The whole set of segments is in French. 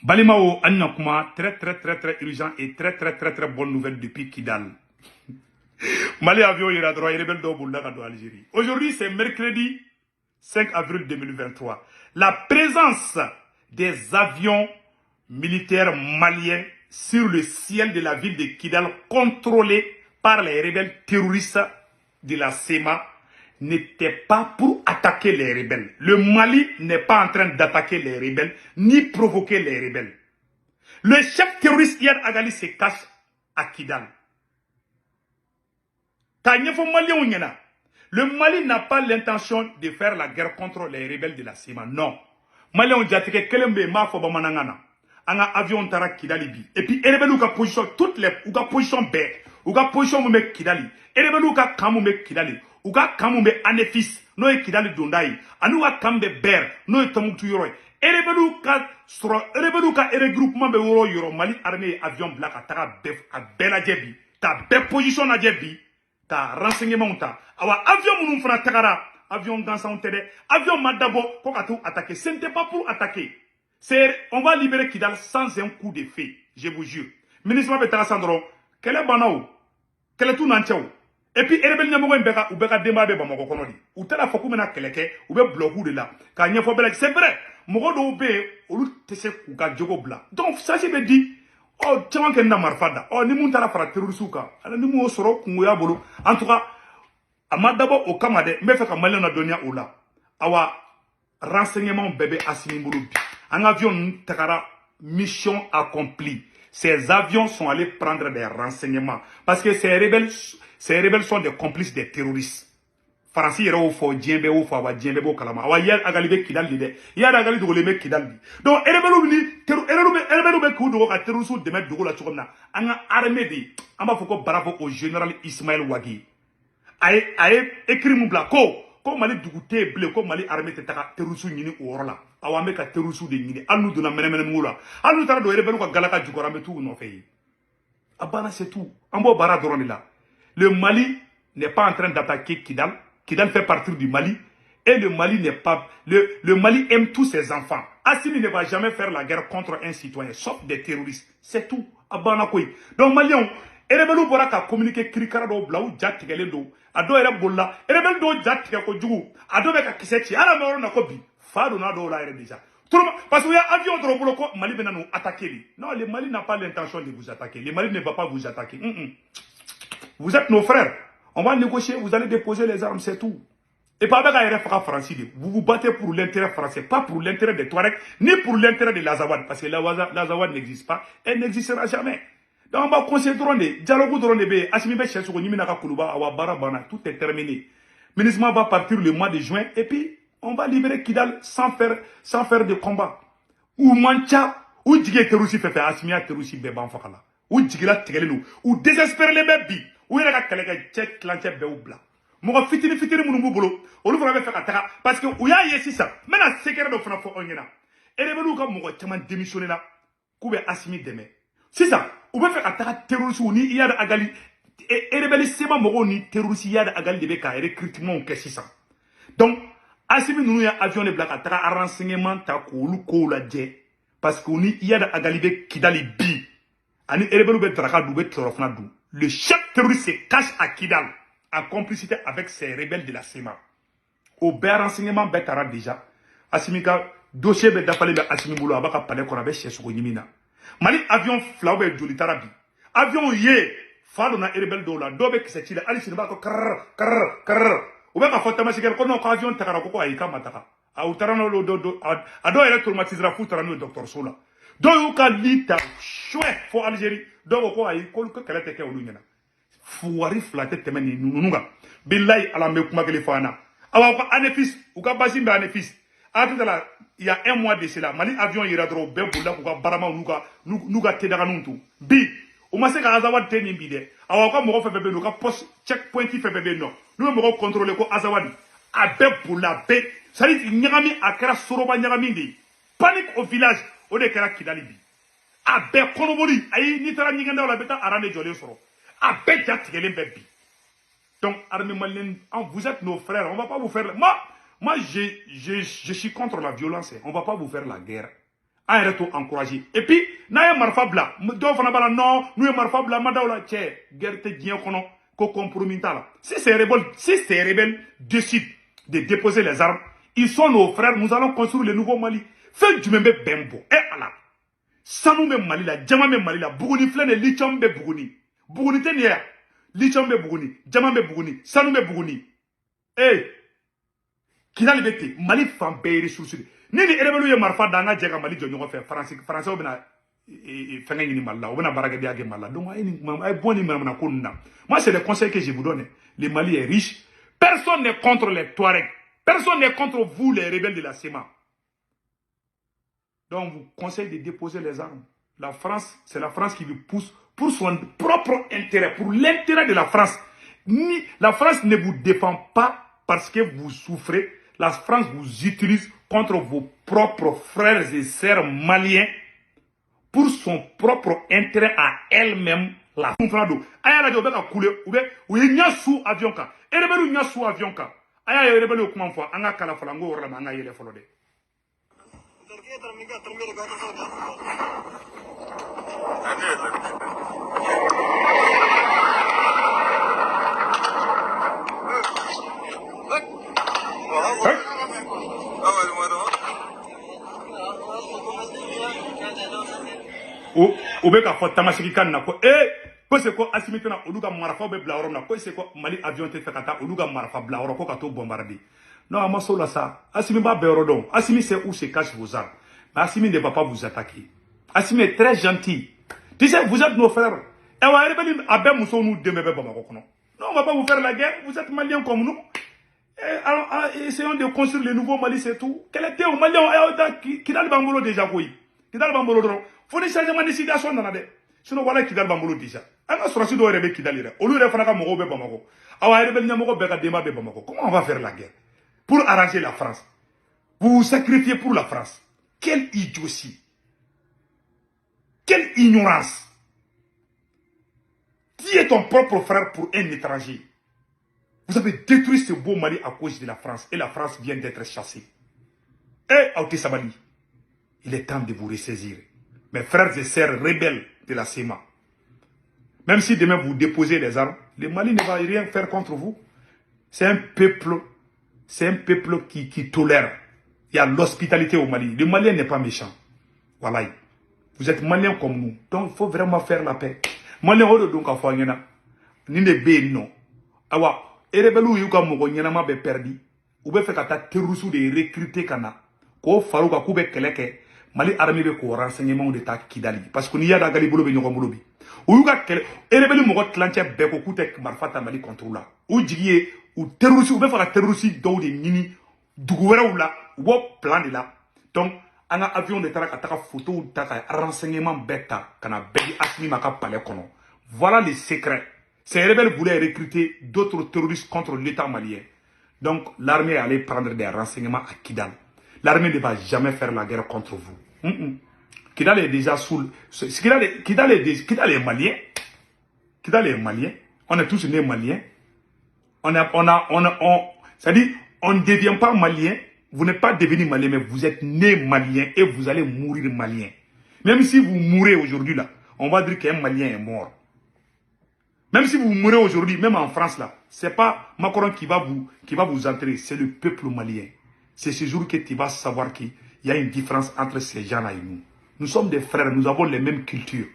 Balimao Annakuma, très urgent et très bonne nouvelle depuis Kidal. Mali avion ira droit et rebelle d'Obouldaga Algérie. Aujourd'hui, c'est mercredi 5 avril 2023. La présence des avions militaires maliens sur le ciel de la ville de Kidal, contrôlés par les rebelles terroristes de la SEMA, n'était pas pour attaquer les rebelles. Le Mali n'est pas en train d'attaquer les rebelles, ni provoquer les rebelles. Le chef terroriste Yad Agali se cache à Kidal. Le Mali n'a pas l'intention de faire la guerre contre les rebelles de la SEMA. Non. Mali on dit que Kelembe ma fo bamanangana. Anga avion tara Kidali bi. Et puis les rebelles ont position toutes les position B. Ou position me Kidali. Les rebelles ont kamu me Kidali. Ou kamu me Anefis. No e Kidali dondai. Anu kambe ber. No e tamutu yoro. Les rebelles ka regroupement be woro yoro. Mali armée avion black ataka bef a bela jebi. Ta be position na jebi. Ta renseignement ta awa avion munu fana tagara avion gansan tede avion madabo ko ka tout attaquer, ce n'était pas pour attaquer, c'est on va libérer Kidal sans un coup de feu, je vous jure. Ministre be Sandro kele banao kele tout nantiao et puis rebel nyamo mbeka ubeka demba be bamako konodi ou tela foku mena keleke ou be bloku de là ka nyefo bela, c'est vrai mogo do be olu tese ku ka jogo bla. Donc ça je me dis oh tiens que na marfada oh ni mun tara fara terrorisuka ala ni mu soro kungoya bolo. En tout cas amadabo o kamade me fe ka malen na donia ola awa renseignement bébé Assimi Mbolo bi un avion takara mission accomplie. Ces avions sont allés prendre des renseignements parce que ces rebelles sont des complices des terroristes. Faransi yɛrɛ y'o fɔ diɲɛ bɛɛ y'o fɔ, awa diɲɛ bɛɛ b'o kalama, awa Yad Agali bɛ Kidal de dɛ, Yad Agali dogolen bɛ Kidal de. Donc rebelles bɛ k'u dogo ka terroristes dɛmɛ dogo la cogo min na, an ka armée de, an b'a fɔ ko bravo au général Ismaël Wagi. A ye écrit mun bila ko Mali dugu tɛ yen bilen, ko Mali armée tɛ taga terroristes ɲini o yɔrɔ la, awa an bɛ ka terroristes de ɲini, hali n'u donna mɛnɛmɛnɛmugu la, hali n'u taara don rebelles ka galaka jukɔrɔ an bɛ t'u nɔfɛ yen. A banna c'est tout, an b'o baara dɔrɔn de la. Le Mali n'est pas en train d'attaquer Kidal. Kidal fait partie du Mali et le Mali n'est pas. Le Mali aime tous ses enfants. Assimi ne va jamais faire la guerre contre un citoyen, sauf des terroristes. C'est tout. Donc, Maliens, les rebelles vont communiquer Krikara do Blau, Jatigele do, Ado era Bolla, les rebelles do Jatigako Djou, Ado Beka Kisechi, à la mort na Kobi, Fado na do la déjà. Parce qu'il y a un avion de Robolo, Mali va nous attaquer. Non, le Mali n'a pas l'intention de vous attaquer. Le Mali ne va pas vous attaquer. Vous êtes nos frères. On va négocier, vous allez déposer les armes, c'est tout. Et pas avec la France, vous vous battez pour l'intérêt français, pas pour l'intérêt des Touaregs, ni pour l'intérêt de l'Azawad. Parce que l'Azawad n'existe pas, elle n'existera jamais. Donc on va concentrer, dialogue de Assimi Bechesou, Niminaka Koulouba, Awa Barabana, tout est terminé. Le ministre va partir le mois de juin, et puis on va libérer Kidal sans faire de combat. Ou Mancha, ou Djigé Teroussi fait Assimia Teroussi Beban Fakala, ou Djigila Tegelou, ou désespérer les bébés. Où est la calègue tchèque, clanché, béoubla. Mon fitini mon boulot. On l'ouvre avec Fatara. Parce que, où y a ici ça. Maintenant, c'est qu'il y a de Franco Ongena. Et les velours comme mon tellement démissionné là. Qu'on va assimiler demain. C'est ça. On va faire attaquer terroriste ou ni Yad Agali. Et les rebelles, c'est pas mon ni terroriste Yad Agali de Beka. Et recrutement, qu'est-ce que ça. Donc, assimiler nous, y a avion de black attaque à renseignement, ta koulou la dje. Parce qu'on y Yad Agali de Kidali bi. Ani rebelles de Draka doube Torofna dou. Le chef terroriste se cache à Kidal en complicité avec ces rebelles de la SEMA. Au bel renseignement, Betara déjà. Assimika, dossier Betapale de Assimi Mbolo, Abaka Palais Korabe, chez Sogonimina. Mali avion Flaube Jolitarabi. Avion Ye, Fadona et rebelle Dola, Dobe qui s'est tiré, Alice Nbako, Karr. Ou bien, Fatama Sigal, qu'on a avion Takarako, Aïka Mataka. A Outarano, Ado et traumatisera Foutarano, Docteur Sola. Donc, il y a chouette pour Algérie. Donc, il y a une qu'elle était au Luna. Fouari flatte temeni nunuga. Billahi ala me kuma gele fana. Awa ko anefis, ou ka basim be anefis. Atala, il y a un mois de cela, Mali avion ira dro be bulla ko barama nuga tedaga nuntu. Bi, o ma se ka Azawad teni bide. Awa ko mo fe bebe no ka post checkpoint fe bebe no. Nous mo contrôler ko Azawad. A be bulla be. Ça dit nyagami akara soroba nyagami di. Panique au village. O de kera Kidali bi. A be konobori ayi ni tara nyiganda la beta arane jolé soro. A be jatigelen be bi. Donc armée malienne, vous êtes nos frères, on va pas vous faire moi je suis contre la violence, on va pas vous faire la guerre. a yɛrɛ to encourager. Et puis n'a ye marifa bila dɔw fana b'a la non n'u ye marifa bila ma daw la cɛ guerre tɛ diɲɛ kɔnɔ ko compromis t'a la. Si ces rebelles décident de déposer les armes, ils sont nos frères, nous allons construire le nouveau Mali. Fɛn jumɛn bɛ bɛn bɔ ala sanu bɛ Mali la jama bɛ Mali la Buguni filɛ nin ye lithium bɛ Buguni Buguni tɛ nin ye ya lithium bɛ Buguni jama bɛ Buguni sanu bɛ Buguni Kidali bɛ ten Mali fan bɛɛ ye ressource de ni rebelle ye marifa da an ka jɛ ka Mali jɔ ɲɔgɔn fɛ français bɛna fɛngɛ ɲini Mali la u bɛna baarakɛdenya kɛ Mali la donc a ye bɔ ni manamana ko ninnu na. Moi c'est le conseil que je vous donne. Le Mali est riche, personne n'est contre les Touaregs, personne n'est contre vous les rebelles de la CEMA. Donc, vous conseille de déposer les armes. La France, c'est la France qui vous pousse pour son propre intérêt, pour l'intérêt de la France. La France ne vous défend pas parce que vous souffrez. La France vous utilise contre vos propres frères et sœurs maliens pour son propre intérêt à elle-même. La France, ayala de beka couler, ou nya sous avion ka. Et rebelu nya sous avion ka. Aya rebelu comment fois, anga kala falango wala anga yele folode. Ou bien quand Tamasiki kan na ko ko c'est quoi Assimi tena oluga marafa be bla oro na ko c'est quoi Mali avion te fait kata oluga marafa bla oro ko ka to bombarder. Non, à ça, ça. Assimi va bérodon. Assimi sait où se cachent vos armes. Mais Assimi ne va pas vous attaquer. Assimi est très gentil. Tu sais, vous êtes nos frères. Et on va non, on va pas vous faire la guerre. Vous êtes maliens comme nous. Alors, essayons de construire le nouveau Mali, c'est tout. Quel était au Mali? Qui a le bambolo déjà, oui. Qui a le bambolo? Faut des changements de situation dans la dé. Sinon, voilà qui a le bambolo déjà. On a sorti de rêver qui a le au lieu de faire un mogo bamako. Alors, comment on va faire la guerre? Pour arranger la France. Vous vous sacrifiez pour la France. Quelle idiotie. Quelle ignorance. Qui est ton propre frère pour un étranger? Vous avez détruit ce beau Mali à cause de la France. Et la France vient d'être chassée. Aouté Sabali, il est temps de vous ressaisir. Mes frères et sœurs rebelles de la CEMA. Même si demain vous déposez les armes, le Mali ne va rien faire contre vous. C'est un peuple qui tolère. Il y a l'hospitalité au Mali. Le Malien n'est pas méchant. Voilà. Vous êtes Malien comme nous. Donc il faut vraiment faire la paix. Malien, donc à fois ni ne bé non. Awa, erebelu yuka mogo nyama be perdu. Ou be fait kata terroristes de recruter kana. Ko faruka kube keleke. Mali armée be ko renseignement de ta Kidali. Parce que n'y a da galibolo be nyoko molobi. Ou yuka kele erebelu mogo tlanche be ko kute marfata Mali contrôle. Ou jigiye ou terroristes ou be faire terroristes do de nini duguwera ou la ou plan de là. Donc un avion de tarak ataka photo ou taka renseignement bêta kana begi Assimi maka palais kono. Voilà les secrets. Ces rebelles voulaient recruter d'autres terroristes contre l'État malien. Donc l'armée allait prendre des renseignements à Kidal. L'armée ne va jamais faire la guerre contre vous. Kidal est déjà sous. Kidal est malien. Kidal est malien. On est tous nés maliens. C'est-à-dire, on ne devient pas malien. Vous n'êtes pas devenu malien, mais vous êtes né malien et vous allez mourir malien. Même si vous mourrez aujourd'hui là, on va dire qu'un malien est mort. Même si vous mourrez aujourd'hui, même en France là, c'est pas Macron qui va vous enterrer, c'est le peuple malien. C'est ce jour que tu vas savoir qu'il y a une différence entre ces gens-là et nous. Nous sommes des frères, nous avons les mêmes cultures.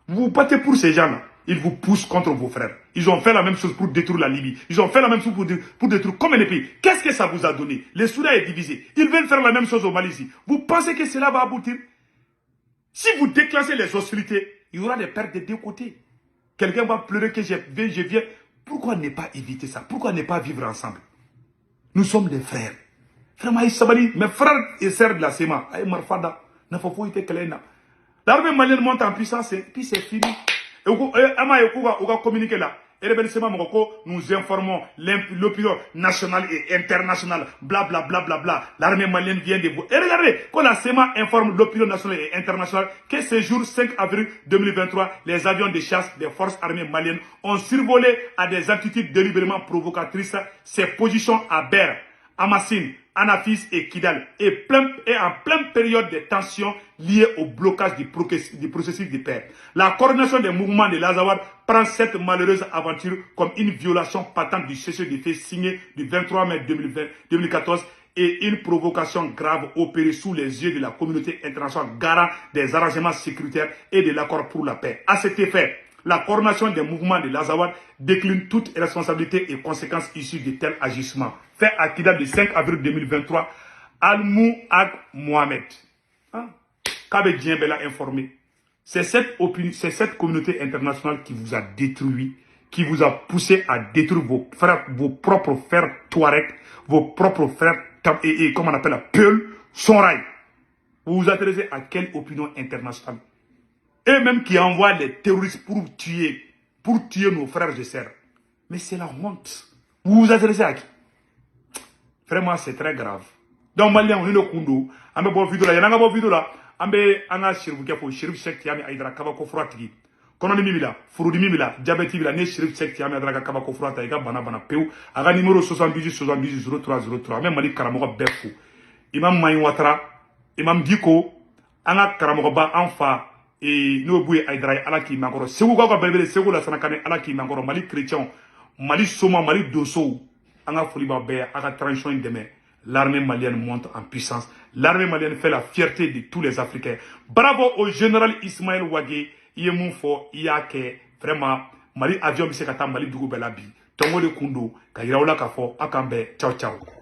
Vous vous battez pour ces gens-là. Ils vous poussent contre vos frères. Ils ont fait la même chose pour détruire la Libye. Ils ont fait la même chose pour détruire combien de pays. Qu'est-ce que ça vous a donné? Le Soudan est divisé. Ils veulent faire la même chose au Mali ici. Vous pensez que cela va aboutir? Si vous déclenchez les hostilités, il y aura des pertes des deux côtés. Quelqu'un va pleurer que je viens. Pourquoi ne pas éviter ça? Pourquoi ne pas vivre ensemble? Nous sommes des frères. Frère Maïs Sabali, mes frères et sœurs de la CEMA, Marfada, n'a pas été clair. L'armée malienne monte en puissance et puis c'est fini. Et on va communiquer là. Et nous informons l'opinion nationale et internationale. Bla bla bla bla bla. L'armée malienne vient de vous. Et regardez, quand la CEMA informe l'opinion nationale et internationale que ce jour 5 avril 2023, les avions de chasse des forces armées maliennes ont survolé à des altitudes délibérément provocatrices ces positions à Ber, Amassine, Anafis et Kidal, et en pleine période de tensions liées au blocage du processus de paix. La coordination des mouvements de l'Azawad prend cette malheureuse aventure comme une violation patente du cessez-le-feu signé du 23 mai 2014 et une provocation grave opérée sous les yeux de la communauté internationale garant des arrangements sécuritaires et de l'accord pour la paix. À cet effet, la coordination des mouvements de l'Azawad décline toute responsabilité et conséquences issues de tels agissements. Fait à Kidal le 5 avril 2023, Almou Ag Mohamed. Kabe Djembela informé. C'est cette communauté internationale qui vous a détruit, qui vous a poussé à détruire vos propres frères Touareg, vos propres frères, et comme on appelle la Peul, Sonraï. Vous vous adressez à quelle opinion internationale? Eux-mêmes qui envoient les terroristes pour tuer nos frères et sœurs. Mais c'est la honte. Vous vous adressez à qui? Vraiment, c'est très grave. Donc, Malien, on est le Kundo. On a bon vidéo là. Il y a un vidéo là. On a Chérif Cheikh Tiami Aïdra Kabako Fratigi. Kono ni mimila, Furudi mimila, Diabeti bila, ne Chérif Cheikh Tiami Aïdra Kabako Frata, Iga Bana Peu. Aga numéro 78 78 03 03. Même Malik Karamoga Befu. Imam Maïn Ouattara, Imam Diko, Anga Karamoga Ba Anfa. Et nous boué Aïdra Alaki Mangoro. C'est où quoi bébé, c'est où la Sanakane Alaki Mangoro, Mali chrétien, Mali Soma, Mali Dosso, Anga Foliba Bé, Aga transition demain. L'armée malienne monte en puissance. L'armée malienne fait la fierté de tous les Africains. Bravo au général Ismaël Ouagé. Yemoufo, Iyake, vraiment, Mali avion, Mali Dougou Belabi. Tongo de Kundo, Kairaoula Kafo, Akambe, ciao ciao.